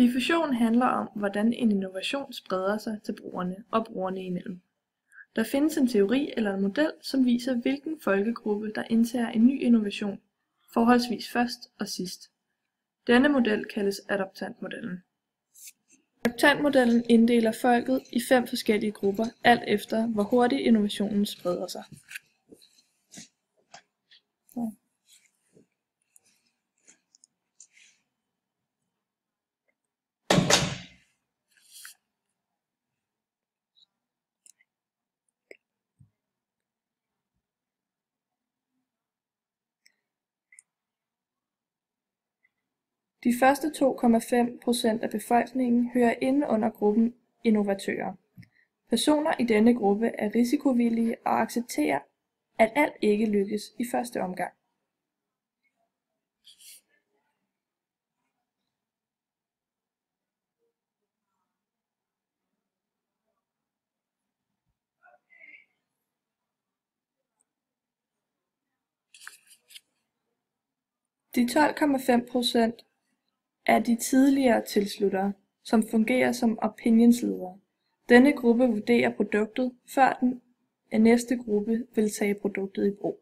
Diffusion handler om, hvordan en innovation spreder sig til brugerne og brugerne imellem. Der findes en teori eller en model, som viser, hvilken folkegruppe, der indtager en ny innovation, forholdsvis først og sidst. Denne model kaldes adoptantmodellen. Adoptantmodellen inddeler folket i 5 forskellige grupper, alt efter hvor hurtigt innovationen spreder sig. De første 2,5% af befolkningen hører inde under gruppen innovatører. Personer i denne gruppe er risikovillige og accepterer, at alt ikke lykkes i første omgang. De 12,5% er de tidligere tilsluttere, som fungerer som opinionsledere. Denne gruppe vurderer produktet, før den næste gruppe vil tage produktet i brug.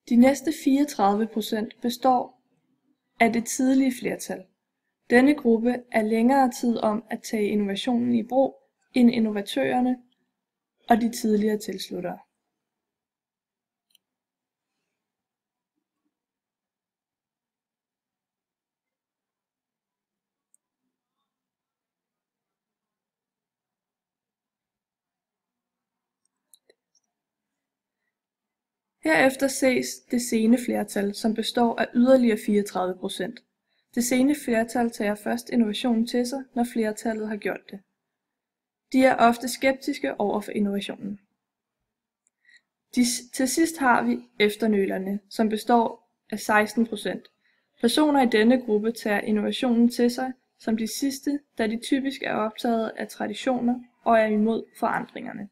De næste 34% består af det tidlige flertal. Denne gruppe er længere tid om at tage innovationen i brug end innovatørerne og de tidligere tilsluttere. Herefter ses det sene flertal, som består af yderligere 34%. Det sene flertal tager først innovationen til sig, når flertallet har gjort det. De er ofte skeptiske over for innovationen. Til sidst har vi efternølerne, som består af 16%. Personer i denne gruppe tager innovationen til sig som de sidste, da de typisk er optaget af traditioner og er imod forandringerne.